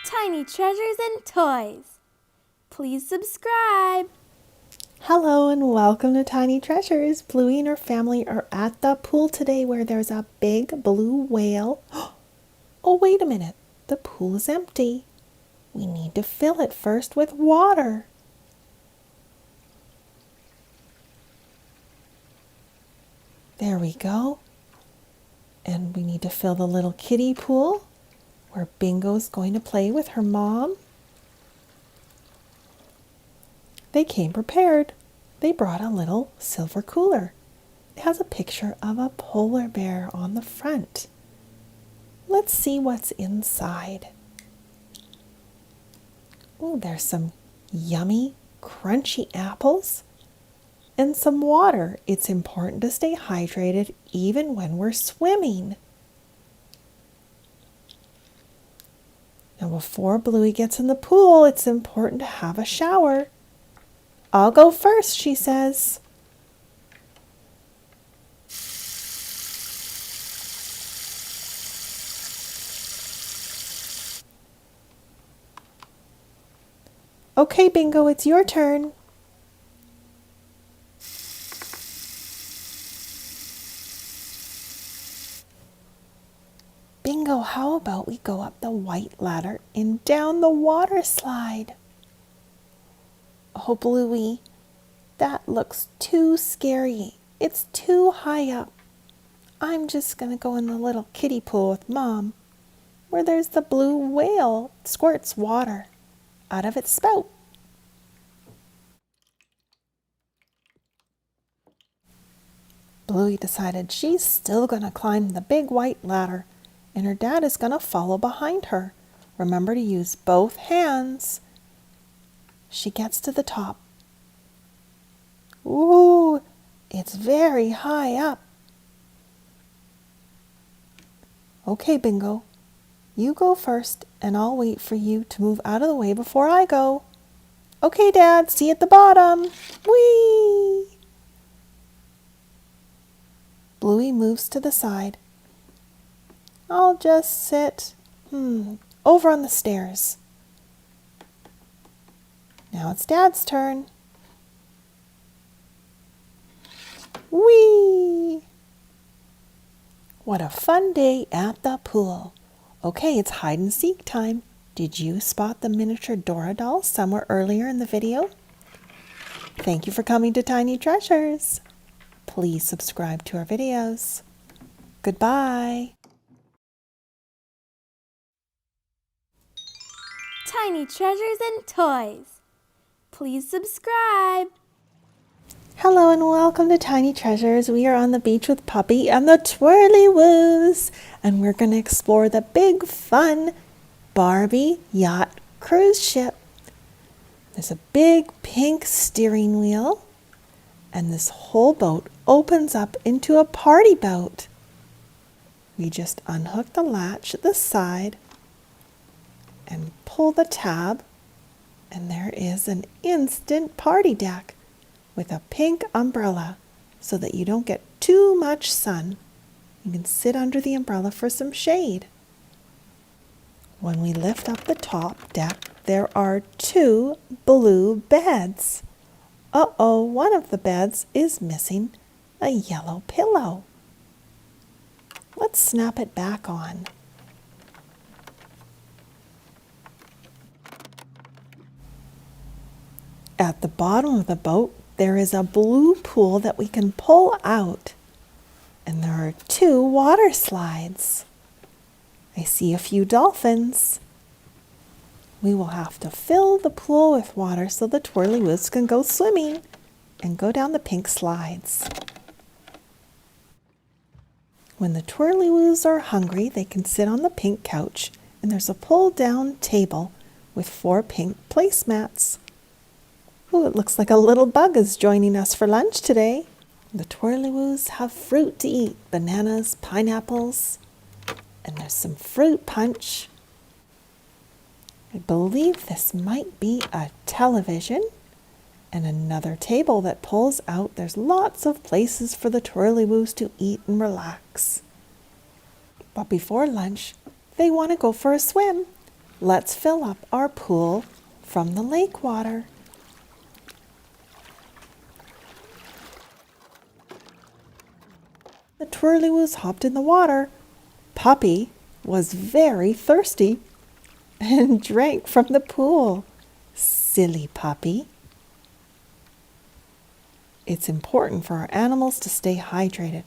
Tiny treasures and toys. Please subscribe. Hello and welcome to Tiny Treasures. Bluey and her family are at the pool today where there's a big blue whale. Oh, wait a minute. The pool is empty. We need to fill it first with water. There we go. And we need to fill the little kiddie pool where Bingo's going to play with her mom. They came prepared. They brought a little silver cooler. It has a picture of a polar bear on the front. Let's see what's inside. Oh, there's some yummy, crunchy apples and some water. It's important to stay hydrated even when we're swimming. Now, before Bluey gets in the pool, it's important to have a shower. I'll go first, she says. Okay, Bingo, it's your turn. Bingo, how about we go up the white ladder and down the water slide? Oh, Bluey, that looks too scary. It's too high up. I'm just going to go in the little kiddie pool with Mom, where there's the blue whale squirts water out of its spout. Bluey decided she's still going to climb the big white ladder, and her dad is going to follow behind her. Remember to use both hands. She gets to the top. Ooh, it's very high up. Okay, Bingo, you go first, and I'll wait for you to move out of the way before I go. Okay, Dad, see you at the bottom. Whee! Bluey moves to the side. I'll just sit, over on the stairs. Now it's Dad's turn. Whee! What a fun day at the pool. Okay, it's hide and seek time. Did you spot the miniature Dora doll somewhere earlier in the video? Thank you for coming to Tiny Treasures. Please subscribe to our videos. Goodbye. Tiny treasures and toys. Please subscribe. Hello and welcome to Tiny Treasures. We are on the beach with Puppy and the Twirlywoos, and we're going to explore the big fun Barbie yacht cruise ship. There's a big pink steering wheel, and this whole boat opens up into a party boat. We just unhook the latch at the side and pull the tab, and there is an instant party deck with a pink umbrella so that you don't get too much sun. You can sit under the umbrella for some shade. When we lift up the top deck, there are 2 blue beds. Uh-oh, one of the beds is missing a yellow pillow. Let's snap it back on. At the bottom of the boat, there is a blue pool that we can pull out, and there are 2 water slides. I see a few dolphins. We will have to fill the pool with water so the Twirlywoos can go swimming and go down the pink slides. When the Twirlywoos are hungry, they can sit on the pink couch, and there's a pull-down table with 4 pink placemats. Ooh, it looks like a little bug is joining us for lunch today. The Twirlywoos have fruit to eat, bananas, pineapples, and there's some fruit punch. I believe this might be a television and another table that pulls out. There's lots of places for the Twirlywoos to eat and relax. But before lunch, they want to go for a swim. Let's fill up our pool from the lake water. The Twirlywoos hopped in the water. Puppy was very thirsty and drank from the pool. Silly puppy. It's important for our animals to stay hydrated,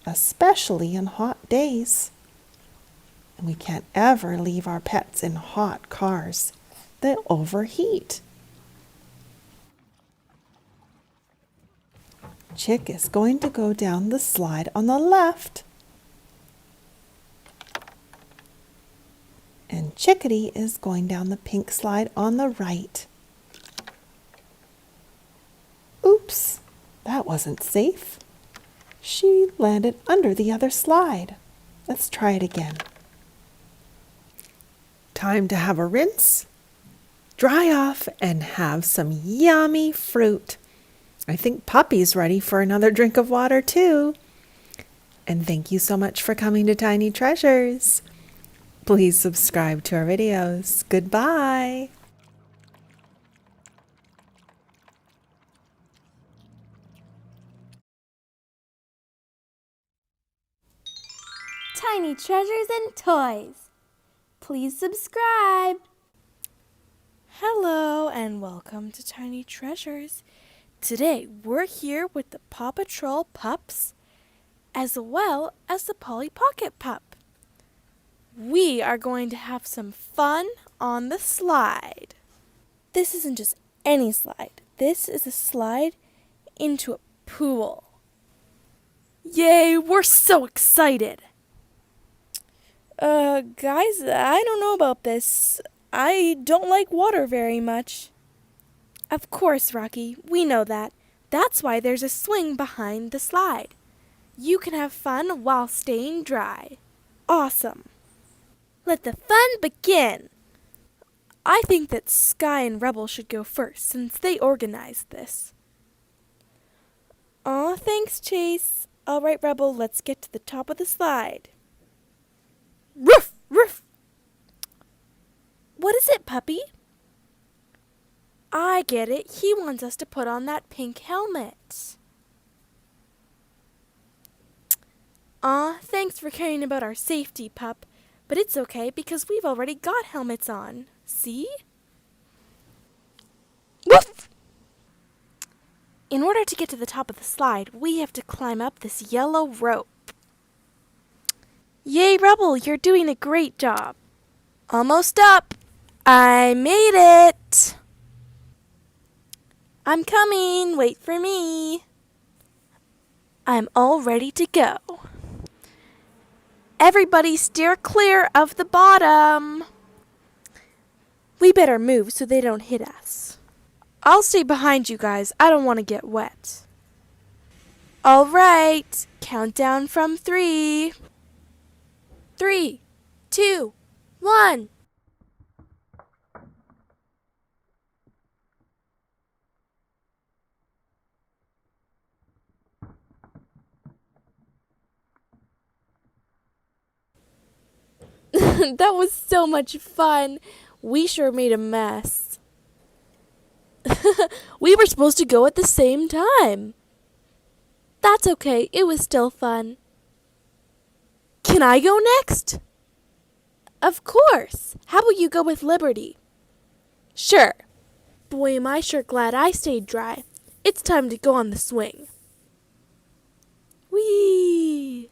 especially in hot days. And we can't ever leave our pets in hot cars. They'll overheat. Chick is going to go down the slide on the left. And Chickadee is going down the pink slide on the right. Oops, that wasn't safe. She landed under the other slide. Let's try it again. Time to have a rinse, dry off, and have some yummy fruit. I think Puppy's ready for another drink of water too. And thank you so much for coming to Tiny Treasures. Please subscribe to our videos. Goodbye. Tiny Treasures and Toys. Please subscribe. Hello and welcome to Tiny Treasures. Today we're here with the PAW Patrol pups as well as the Polly Pocket pup. We are going to have some fun on the slide. This isn't just any slide. This is a slide into a pool. Yay, we're so excited. Guys, I don't know about this. I don't like water very much. Of course, Rocky, we know that. That's why there's a swing behind the slide. You can have fun while staying dry. Awesome. Let the fun begin. I think that Sky and Rebel should go first since they organized this. Aw, thanks, Chase. All right, Rebel, let's get to the top of the slide. Roof, roof. What is it, Puppy? I get it. He wants us to put on that pink helmet. Aw, thanks for caring about our safety, pup. But it's okay because we've already got helmets on. See? Woof! In order to get to the top of the slide, we have to climb up this yellow rope. Yay, Rebel, you're doing a great job. Almost up. I made it. I'm coming. Wait for me. I'm all ready to go. Everybody steer clear of the bottom. We better move so they don't hit us. I'll stay behind you guys. I don't want to get wet. All right. Countdown from 3. 3, 2, 1. That was so much fun. We sure made a mess. We were supposed to go at the same time. That's okay. It was still fun. Can I go next? Of course. How about you go with Liberty? Sure. Boy, am I sure glad I stayed dry. It's time to go on the swing. Whee!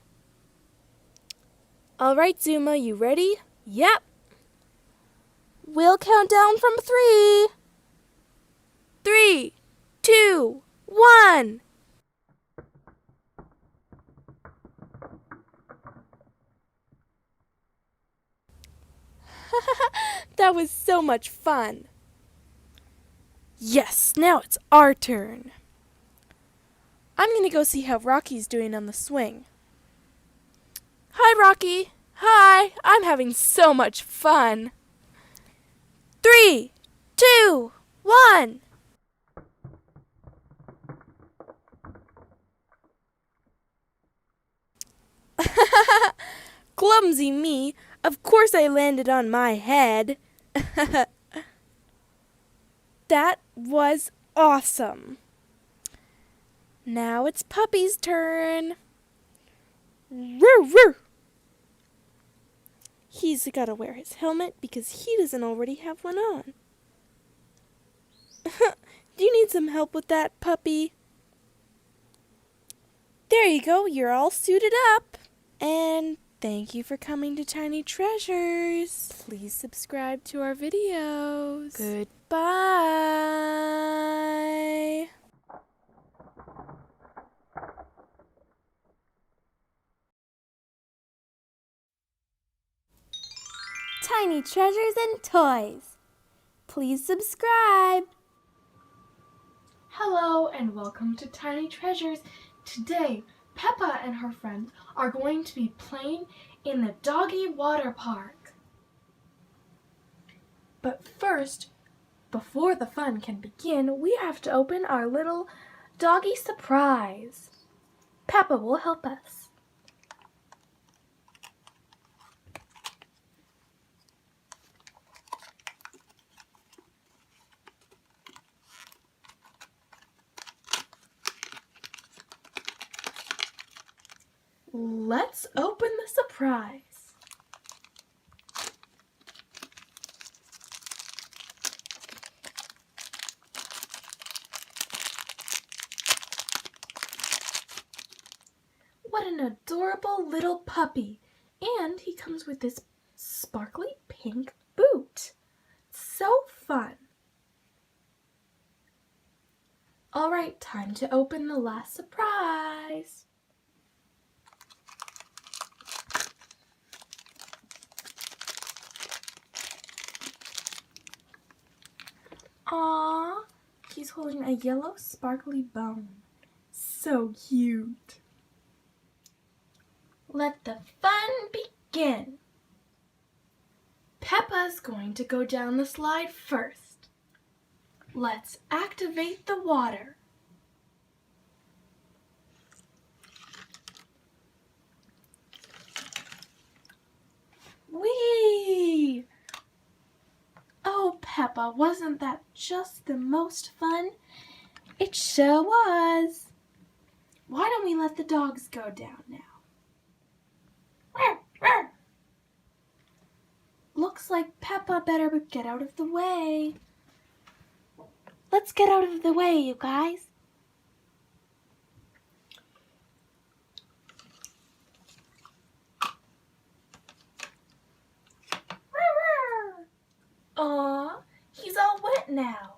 All right, Zuma, you ready? Yep. We'll count down from 3. 3, 2, 1. That was so much fun. Yes, now it's our turn. I'm going to go see how Rocky's doing on the swing. Hi, Rocky. Hi, I'm having so much fun. 3, 2, 1. Clumsy me. Of course I landed on my head. That was awesome. Now it's Puppy's turn. Roo, roo. He's got to wear his helmet because he doesn't already have one on. Do you need some help with that, Puppy? There you go. You're all suited up. And thank you for coming to Tiny Treasures. Please subscribe to our videos. Goodbye. Tiny treasures and toys. Please subscribe. Hello and welcome to Tiny Treasures. Today, Peppa and her friends are going to be playing in the Doggy water park. But first, before the fun can begin, we have to open our little Doggy surprise. Peppa will help us. Let's open the surprise. What an adorable little puppy. And he comes with this sparkly pink boot. So fun. All right, time to open the last surprise. Aww, he's holding a yellow sparkly bone. So cute. Let the fun begin. Peppa's going to go down the slide first. Let's activate the water. Whee! Oh, Peppa, wasn't that just the most fun? It sure was. Why don't we let the dogs go down now? Looks like Peppa better get out of the way. Let's get out of the way, you guys. Aw, he's all wet now.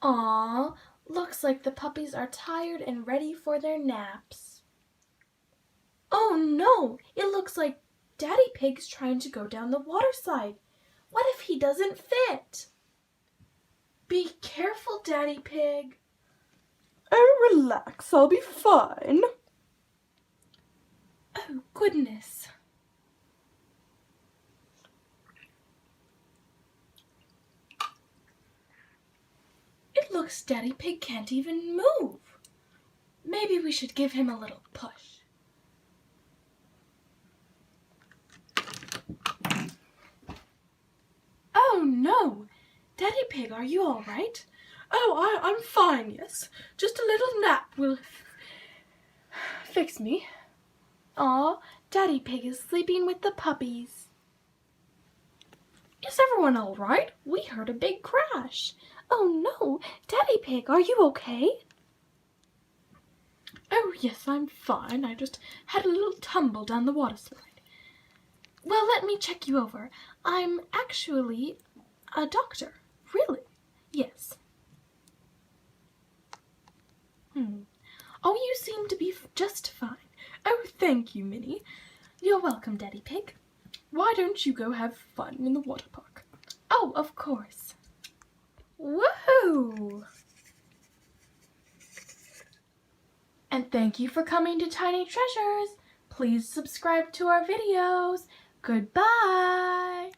Aw, looks like the puppies are tired and ready for their naps. Oh no, it looks like Daddy Pig's trying to go down the water slide. What if he doesn't fit? Be careful, Daddy Pig. Oh, relax, I'll be fine. Oh, goodness. It looks Daddy Pig can't even move. Maybe we should give him a little push. Oh, no. Daddy Pig, are you all right? Oh, I'm fine, yes. Just a little nap will fix me. Aw, Daddy Pig is sleeping with the puppies. Is everyone all right? We heard a big crash. Oh no, Daddy Pig, are you okay? Oh yes, I'm fine. I just had a little tumble down the water slide. Well, let me check you over. I'm actually a doctor. Really? Yes. Oh, you seem to be just fine. Oh, thank you, Minnie. You're welcome, Daddy Pig. Why don't you go have fun in the water park? Oh, of course. Woohoo! And thank you for coming to Tiny Treasures. Please subscribe to our videos. Goodbye.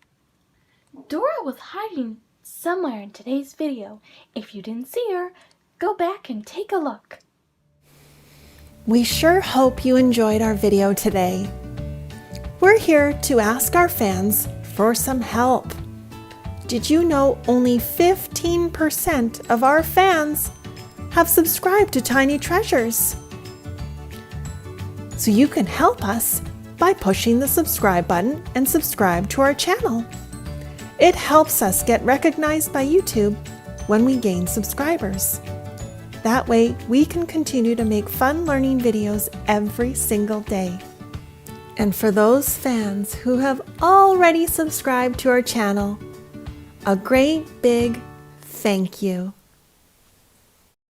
Dora was hiding somewhere in today's video. If you didn't see her, go back and take a look. We sure hope you enjoyed our video today. We're here to ask our fans for some help. Did you know only 15% of our fans have subscribed to Tiny Treasures? So you can help us by pushing the subscribe button and subscribe to our channel. It helps us get recognized by YouTube when we gain subscribers. That way we can continue to make fun learning videos every single day. And for those fans who have already subscribed to our channel, a great big thank you.